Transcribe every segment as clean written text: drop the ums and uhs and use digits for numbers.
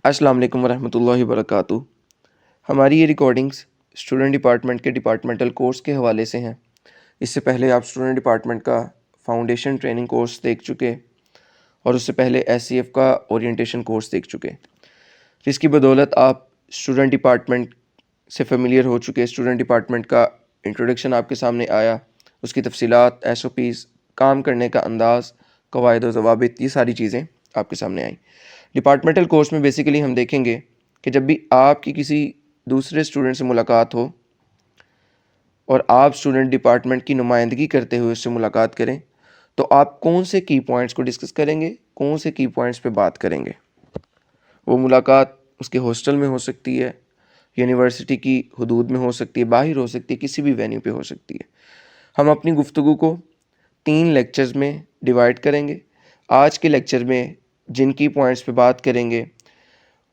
السلام علیکم ورحمۃ اللہ وبرکاتہ۔ ہماری یہ ریکارڈنگز اسٹوڈنٹ ڈپارٹمنٹ کے ڈپارٹمنٹل کورس کے حوالے سے ہیں۔ اس سے پہلے آپ اسٹوڈنٹ ڈپارٹمنٹ کا فاؤنڈیشن ٹریننگ کورس دیکھ چکے اور اس سے پہلے SCF کا اورینٹیشن کورس دیکھ چکے، جس کی بدولت آپ اسٹوڈنٹ ڈپارٹمنٹ سے فیملیئر ہو چکے۔ اسٹوڈنٹ ڈپارٹمنٹ کا انٹروڈکشن آپ کے سامنے آیا، اس کی تفصیلات، SOPs، کام کرنے کا انداز، قواعد و ضوابط، یہ ساری چیزیں آپ کے سامنے آئیں۔ ڈپارٹمنٹل کورس میں بیسیکلی ہم دیکھیں گے کہ جب بھی آپ کی کسی دوسرے اسٹوڈنٹ سے ملاقات ہو اور آپ اسٹوڈنٹ ڈپارٹمنٹ کی نمائندگی کرتے ہوئے اس سے ملاقات کریں تو آپ کون سے کی پوائنٹس کو ڈسکس کریں گے، کون سے کی پوائنٹس پہ بات کریں گے۔ وہ ملاقات اس کے ہاسٹل میں ہو سکتی ہے، یونیورسٹی کی حدود میں ہو سکتی ہے، باہر ہو سکتی ہے، کسی بھی وینیو پہ ہو سکتی ہے۔ ہم اپنی گفتگو کو 3 لیکچرز میں ڈیوائڈ کریں گے۔ آج کے لیکچر میں جن کی پوائنٹس پہ بات کریں گے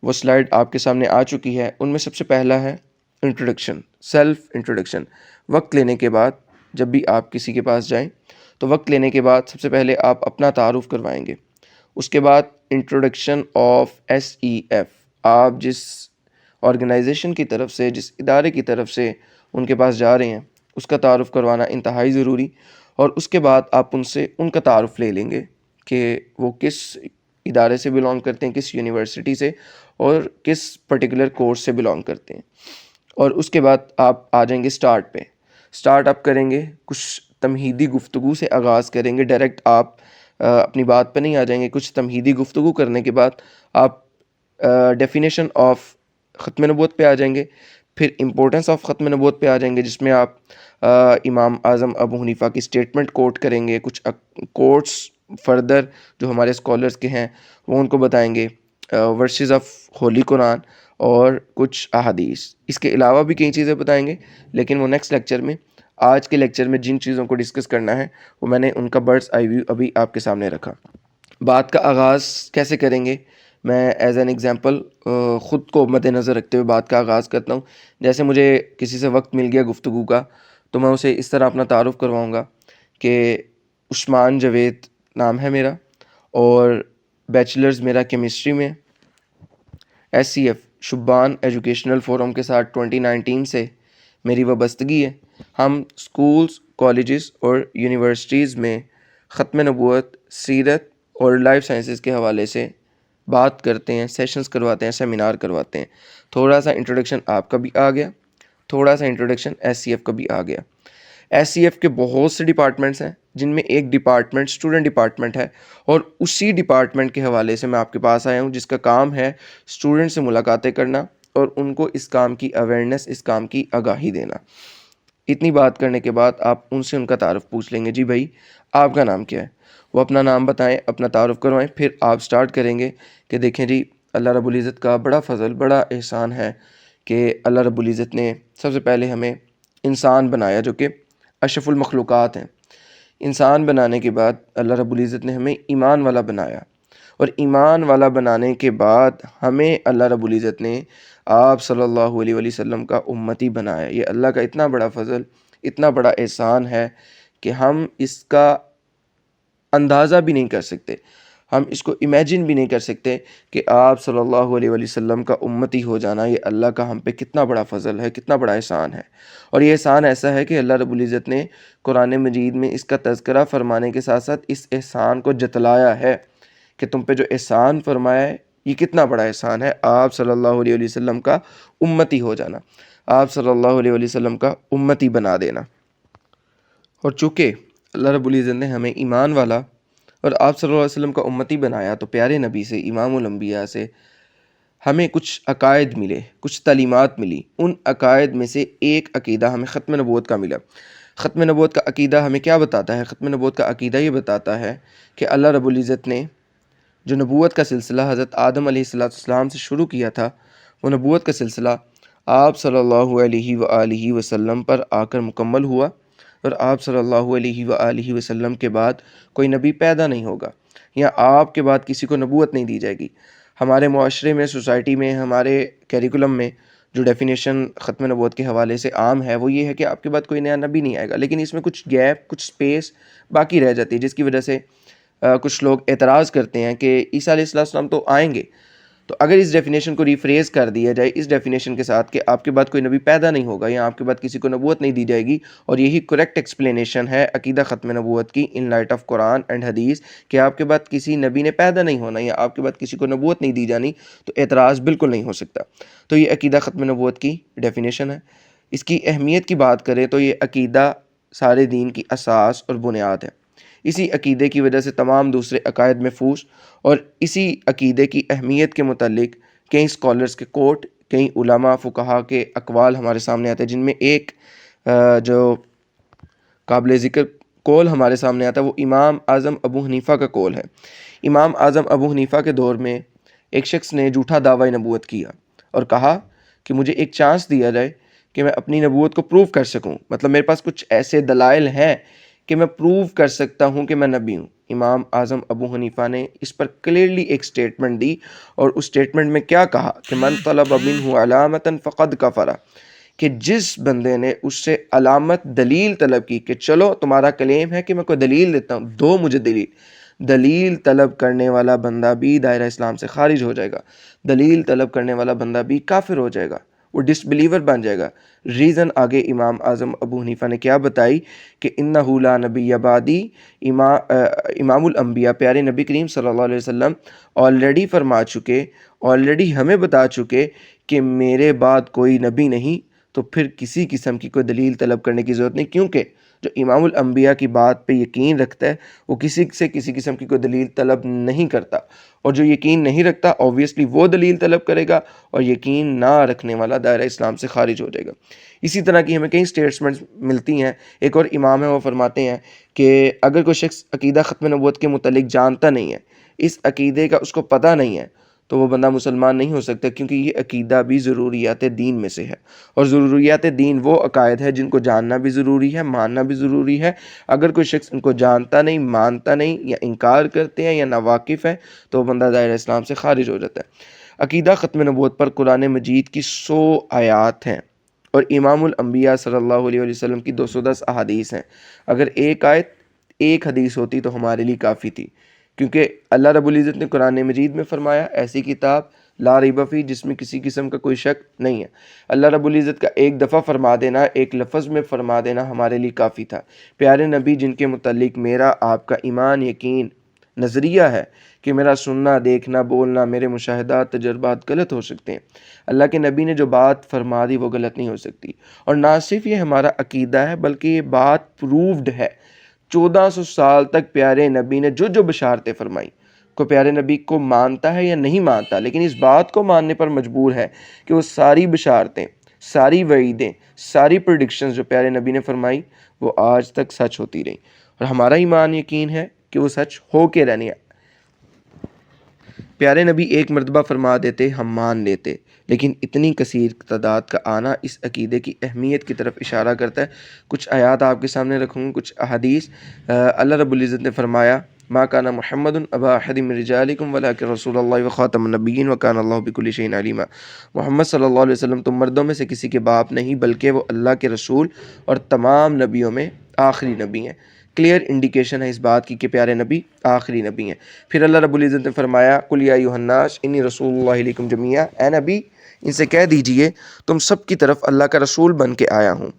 وہ سلائیڈ آپ کے سامنے آ چکی ہے۔ ان میں سب سے پہلا ہے انٹروڈکشن، سیلف انٹروڈکشن۔ وقت لینے کے بعد جب بھی آپ کسی کے پاس جائیں تو وقت لینے کے بعد سب سے پہلے آپ اپنا تعارف کروائیں گے۔ اس کے بعد انٹروڈکشن آف SEF، آپ جس آرگنائزیشن کی طرف سے، جس ادارے کی طرف سے ان کے پاس جا رہے ہیں اس کا تعارف کروانا انتہائی ضروری، اور اس کے بعد آپ ان سے ان کا تعارف لے لیں گے کہ وہ کس ادارے سے بلانگ کرتے ہیں، کس یونیورسٹی سے، اور کس پرٹیکولر کورس سے بلانگ کرتے ہیں۔ اور اس کے بعد آپ آ جائیں گے سٹارٹ پہ۔ سٹارٹ آپ کریں گے، کچھ تمہیدی گفتگو سے آغاز کریں گے، ڈائریکٹ آپ اپنی بات پہ نہیں آ جائیں گے۔ کچھ تمہیدی گفتگو کرنے کے بعد آپ ڈیفینیشن آف ختم نبوت پہ آ جائیں گے، پھر امپورٹنس آف ختم نبوت پہ آ جائیں گے، جس میں آپ امام اعظم ابو حنیفہ کی اسٹیٹمنٹ کوٹ کریں گے، کچھ کوٹس فردر جو ہمارے اسکالرس کے ہیں وہ ان کو بتائیں گے، ورسز آف ہولی قرآن اور کچھ احادیث۔ اس کے علاوہ بھی کئی چیزیں بتائیں گے، لیکن وہ نیکسٹ لیکچر میں۔ آج کے لیکچر میں جن چیزوں کو ڈسکس کرنا ہے وہ میں نے ان کا برڈس آئی ویو ابھی آپ کے سامنے رکھا۔ بات کا آغاز کیسے کریں گے، میں ایز این ایگزامپل خود کو مد نظر رکھتے ہوئے بات کا آغاز کرتا ہوں۔ جیسے مجھے کسی سے وقت مل گیا گفتگو کا تو میں اسے اس طرح اپنا تعارف کرواؤں گا کہ عثمان جاوید نام ہے میرا، اور بیچلرز میرا کیمسٹری میں، SCF شبان ایجوکیشنل فورم کے ساتھ 2019 سے میری وابستگی ہے۔ ہم سکولز، کالجز اور یونیورسٹیز میں ختم نبوت، سیرت اور لائف سائنسز کے حوالے سے بات کرتے ہیں، سیشنز کرواتے ہیں، سیمینار کرواتے ہیں۔ تھوڑا سا انٹروڈکشن آپ کا بھی آ گیا، تھوڑا سا انٹروڈکشن SCF کا بھی آ گیا۔ SCF کے بہت سے ڈپارٹمنٹس ہیں جن میں ایک ڈپارٹمنٹ اسٹوڈنٹ ڈپارٹمنٹ ہے، اور اسی ڈپارٹمنٹ کے حوالے سے میں آپ کے پاس آیا ہوں، جس کا کام ہے اسٹوڈنٹ سے ملاقاتیں کرنا اور ان کو اس کام کی اویئرنیس، اس کام کی آگاہی دینا۔ اتنی بات کرنے کے بعد آپ ان سے ان کا تعارف پوچھ لیں گے، جی بھائی آپ کا نام کیا ہے؟ وہ اپنا نام بتائیں، اپنا تعارف کروائیں، پھر آپ سٹارٹ کریں گے کہ دیکھیں جی اللہ رب العزت کا بڑا فضل، بڑا احسان ہے کہ اللہ رب العزت نے سب سے پہلے ہمیں انسان بنایا جو کہ اشرف المخلوقات ہیں۔ انسان بنانے کے بعد اللہ رب العزت نے ہمیں ایمان والا بنایا، اور ایمان والا بنانے کے بعد ہمیں اللہ رب العزت نے آپ صلی اللہ علیہ وآلہ وسلم کا امتی بنایا۔ یہ اللہ کا اتنا بڑا فضل، اتنا بڑا احسان ہے کہ ہم اس کا اندازہ بھی نہیں کر سکتے، ہم اس کو امیجن بھی نہیں کر سکتے کہ آپ صلی اللہ علیہ وآلہ وسلم کا امتی ہو جانا یہ اللہ کا ہم پہ کتنا بڑا فضل ہے، کتنا بڑا احسان ہے۔ اور یہ احسان ایسا ہے کہ اللہ رب العزت نے قرآن مجید میں اس کا تذکرہ فرمانے کے ساتھ ساتھ اس احسان کو جتلایا ہے کہ تم پہ جو احسان فرمایا ہے یہ کتنا بڑا احسان ہے، آپ صلی اللہ علیہ وآلہ وسلم کا امتی ہو جانا، آپ صلی اللہ علیہ وآلہ وسلم کا امتی بنا دینا۔ اور چونکہ اللہ رب العزت نے ہمیں ایمان والا اور آپ صلی اللہ علیہ وسلم کا امتی بنایا تو پیارے نبی سے، امام الانبیاء سے ہمیں کچھ عقائد ملے، کچھ تعلیمات ملی۔ ان عقائد میں سے ایک عقیدہ ہمیں ختم نبوت کا ملا۔ ختم نبوت کا عقیدہ ہمیں کیا بتاتا ہے؟ ختم نبوت کا عقیدہ یہ بتاتا ہے کہ اللہ رب العزت نے جو نبوت کا سلسلہ حضرت آدم علیہ السلام سے شروع کیا تھا، وہ نبوت کا سلسلہ آپ صلی اللہ علیہ وآلہ وسلم پر آ کر مکمل ہوا، اور آپ صلی اللہ علیہ وآلہ وسلم کے بعد کوئی نبی پیدا نہیں ہوگا، یا آپ کے بعد کسی کو نبوت نہیں دی جائے گی۔ ہمارے معاشرے میں، سوسائٹی میں، ہمارے کیریکولم میں جو ڈیفینیشن ختم نبوت کے حوالے سے عام ہے وہ یہ ہے کہ آپ کے بعد کوئی نیا نبی نہیں آئے گا، لیکن اس میں کچھ گیپ، کچھ سپیس باقی رہ جاتی ہے، جس کی وجہ سے کچھ لوگ اعتراض کرتے ہیں کہ عیسیٰ علیہ السلام تو آئیں گے، تو اگر اس ڈیفینیشن کو ریفریز کر دیا جائے اس ڈیفینیشن کے ساتھ کہ آپ کے بعد کوئی نبی پیدا نہیں ہوگا یا آپ کے بعد کسی کو نبوت نہیں دی جائے گی، اور یہی کریکٹ ایکسپلینیشن ہے عقیدہ ختم نبوت کی in light of Quran and حدیث، کہ آپ کے بعد کسی نبی نے پیدا نہیں ہونا یا آپ کے بعد کسی کو نبوت نہیں دی جانی، تو اعتراض بالکل نہیں ہو سکتا۔ تو یہ عقیدہ ختم نبوت کی ڈیفینیشن ہے۔ اس کی اہمیت کی بات کریں تو یہ عقیدہ سارے دین کی اساس اور بنیاد ہے۔ اسی عقیدے کی وجہ سے تمام دوسرے عقائد محفوظ، اور اسی عقیدے کی اہمیت کے متعلق کئی اسکالرز کے کوٹ، کئی علماء فقہا کے اقوال ہمارے سامنے آتے ہیں، جن میں ایک جو قابل ذکر قول ہمارے سامنے آتا ہے وہ امام اعظم ابو حنیفہ کا قول ہے۔ امام اعظم ابو حنیفہ کے دور میں ایک شخص نے جھوٹا دعوی نبوت کیا اور کہا کہ مجھے ایک چانس دیا جائے کہ میں اپنی نبوت کو پروف کر سکوں، مطلب میرے پاس کچھ ایسے دلائل ہیں کہ میں پروف کر سکتا ہوں کہ میں نبی ہوں۔ امام اعظم ابو حنیفہ نے اس پر کلیئرلی ایک سٹیٹمنٹ دی، اور اس سٹیٹمنٹ میں کیا کہا کہ من طلب منہ علامتا فقد کفر، کہ جس بندے نے اس سے علامت دلیل طلب کی کہ چلو تمہارا کلیم ہے کہ میں کوئی دلیل دیتا ہوں، دو مجھے دلیل طلب کرنے والا بندہ بھی دائرہ اسلام سے خارج ہو جائے گا، دلیل طلب کرنے والا بندہ بھی کافر ہو جائے گا، وہ ڈس بلیور بن جائے گا۔ ریزن آگے امام اعظم ابو حنیفہ نے کیا بتائی کہ انہ لا نبی بعدی، امام الانبیاء پیارے نبی کریم صلی اللہ علیہ وسلم آلریڈی فرما چکے، آلریڈی ہمیں بتا چکے کہ میرے بعد کوئی نبی نہیں، تو پھر کسی قسم کی کوئی دلیل طلب کرنے کی ضرورت نہیں، کیونکہ جو امام الانبیاء کی بات پہ یقین رکھتا ہے وہ کسی سے کسی قسم کی کوئی دلیل طلب نہیں کرتا، اور جو یقین نہیں رکھتا اوبویسلی وہ دلیل طلب کرے گا، اور یقین نہ رکھنے والا دائرہ اسلام سے خارج ہو جائے گا۔ اسی طرح کی ہمیں کئی سٹیٹمنٹس ملتی ہیں۔ ایک اور امام ہے وہ فرماتے ہیں کہ اگر کوئی شخص عقیدہ ختم نبوت کے متعلق جانتا نہیں ہے، اس عقیدے کا اس کو پتہ نہیں ہے، تو وہ بندہ مسلمان نہیں ہو سکتا، کیونکہ یہ عقیدہ بھی ضروریات دین میں سے ہے، اور ضروریات دین وہ عقائد ہے جن کو جاننا بھی ضروری ہے، ماننا بھی ضروری ہے۔ اگر کوئی شخص ان کو جانتا نہیں، مانتا نہیں، یا انکار کرتے ہیں یا ناواقف ہے، تو وہ بندہ دائرہ اسلام سے خارج ہو جاتا ہے۔ عقیدہ ختم نبوت پر قرآن مجید کی 100 آیات ہیں، اور امام الانبیاء صلی اللہ علیہ وسلم کی 210 احادیث ہیں۔ اگر ایک آیت ایک حدیث ہوتی تو ہمارے لیے کافی تھی، کیونکہ اللہ رب العزت نے قرآن مجید میں فرمایا ایسی کتاب لا ریب فیہ جس میں کسی قسم کا کوئی شک نہیں ہے۔ اللہ رب العزت کا ایک دفعہ فرما دینا، ایک لفظ میں فرما دینا ہمارے لیے کافی تھا۔ پیارے نبی جن کے متعلق میرا آپ کا ایمان، یقین، نظریہ ہے کہ میرا سننا، دیکھنا، بولنا، میرے مشاہدات، تجربات غلط ہو سکتے ہیں، اللہ کے نبی نے جو بات فرما دی وہ غلط نہیں ہو سکتی۔ اور نہ صرف یہ ہمارا عقیدہ ہے بلکہ یہ بات پروفڈ ہے۔ 1400 سال تک پیارے نبی نے جو بشارتیں فرمائی، کو پیارے نبی کو مانتا ہے یا نہیں مانتا، لیکن اس بات کو ماننے پر مجبور ہے کہ وہ ساری بشارتیں، ساری وعیدیں، ساری پریڈکشنز جو پیارے نبی نے فرمائی وہ آج تک سچ ہوتی رہیں، اور ہمارا ایمان یقین ہے کہ وہ سچ ہو کے رہنی ہے۔ پیارے نبی ایک مرتبہ فرما دیتے ہم مان لیتے، لیکن اتنی کثیر تعداد کا آنا اس عقیدے کی اہمیت کی طرف اشارہ کرتا ہے۔ کچھ آیات آپ کے سامنے رکھوں گا، کچھ احادیث۔ اللہ رب العزت نے فرمایا ما کان محمد ابا احد من رجالکم ولکن رسول اللہ وخاتم النبیین وکان اللہ بکل شیء علیما۔ محمد صلی اللہ علیہ وسلم تم مردوں میں سے کسی کے باپ نہیں بلکہ وہ اللہ کے رسول اور تمام نبیوں میں آخری نبی ہیں۔ کلیئر انڈیکیشن ہے اس بات کی کہ پیارے نبی آخری نبی ہیں۔ پھر اللہ رب العزت نے فرمایا قل یا ایھا الناس انی رسول اللہ الیکم جمیعا، اے نبی ان سے کہہ دیجئے تم سب کی طرف اللہ کا رسول بن کے آیا ہوں۔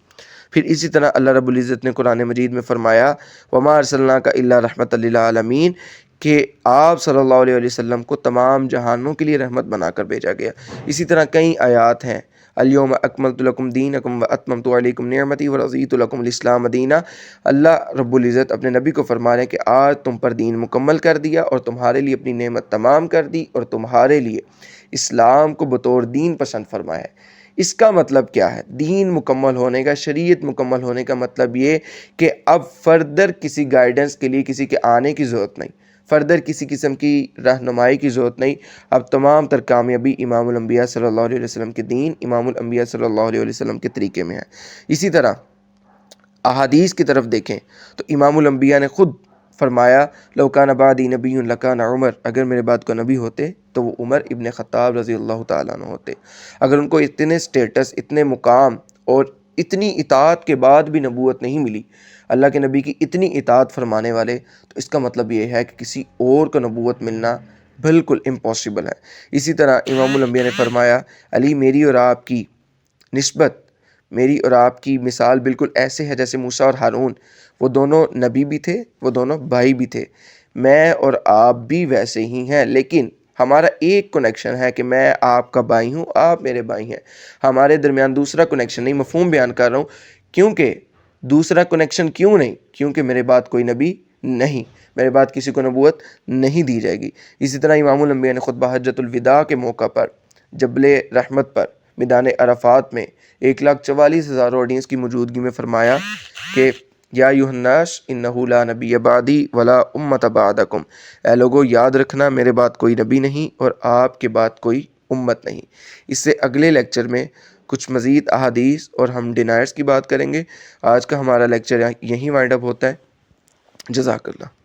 پھر اسی طرح اللہ رب العزت نے قرآن مجید میں فرمایا وما ارسلناک الا رحمۃ للعالمین، کہ آپ صلی اللہ علیہ وسلم کو تمام جہانوں کے لیے رحمت بنا کر بھیجا گیا۔ اسی طرح کئی آیات ہیں الیوم اکملت لکم دینکم واتممت علیکم نعمتی ورضیت لکم الاسلام دینا۔ اللہ رب العزت اپنے نبی کو فرما رہے ہیں کہ آج تم پر دین مکمل کر دیا اور تمہارے لیے اپنی نعمت تمام کر دی اور تمہارے لیے اسلام کو بطور دین پسند فرمایا ہے۔ اس کا مطلب کیا ہے؟ دین مکمل ہونے کا، شریعت مکمل ہونے کا مطلب یہ کہ اب فردر کسی گائیڈنس کے لیے کسی کے آنے کی ضرورت نہیں، فردر کسی قسم کی رہنمائی کی ضرورت نہیں۔ اب تمام تر کامیابی امام الانبیاء صلی اللہ علیہ وسلم کے دین، امام الانبیاء صلی اللہ علیہ وسلم کے طریقے میں ہے۔ اسی طرح احادیث کی طرف دیکھیں تو امام الانبیاء نے خود فرمایا لو کان بعدی نبی لکان عمر، اگر میرے بعد کو نبی ہوتے تو وہ عمر ابن خطاب رضی اللہ تعالیٰ عنہ ہوتے۔ اگر ان کو اتنے سٹیٹس، اتنے مقام اور اتنی اطاعت کے بعد بھی نبوت نہیں ملی، اللہ کے نبی کی اتنی اطاعت فرمانے والے، تو اس کا مطلب یہ ہے کہ کسی اور کو نبوت ملنا بالکل امپاسبل ہے۔ اسی طرح امام الانبیاء نے فرمایا علی میری اور آپ کی نسبت، میری اور آپ کی مثال بالکل ایسے ہے جیسے موسیٰ اور ہارون، وہ دونوں نبی بھی تھے، وہ دونوں بھائی بھی تھے، میں اور آپ بھی ویسے ہی ہیں، لیکن ہمارا ایک کنیکشن ہے کہ میں آپ کا بھائی ہوں، آپ میرے بھائی ہیں، ہمارے درمیان دوسرا کنیکشن نہیں۔ مفہوم بیان کر رہا ہوں، کیونکہ دوسرا کنیکشن کیوں نہیں؟ کیونکہ میرے بعد کوئی نبی نہیں، میرے بعد کسی کو نبوت نہیں دی جائے گی۔ اسی طرح امام الانبیاء نے خطبہ حجۃ الوداع کے موقع پر جبل رحمت پر میدان عرفات میں 1,44,000 آڈینس کی موجودگی میں فرمایا کہ یا ایھا الناس انہ لا نبی بعدی ولا امۃ بعدکم، اے لوگو یاد رکھنا میرے بعد کوئی نبی نہیں اور آپ کے بعد کوئی امت نہیں۔ اس سے اگلے لیکچر میں کچھ مزید احادیث اور ہم ڈینائرز کی بات کریں گے۔ آج کا ہمارا لیکچر یہیں وائنڈ اپ ہوتا ہے۔ جزاک اللہ۔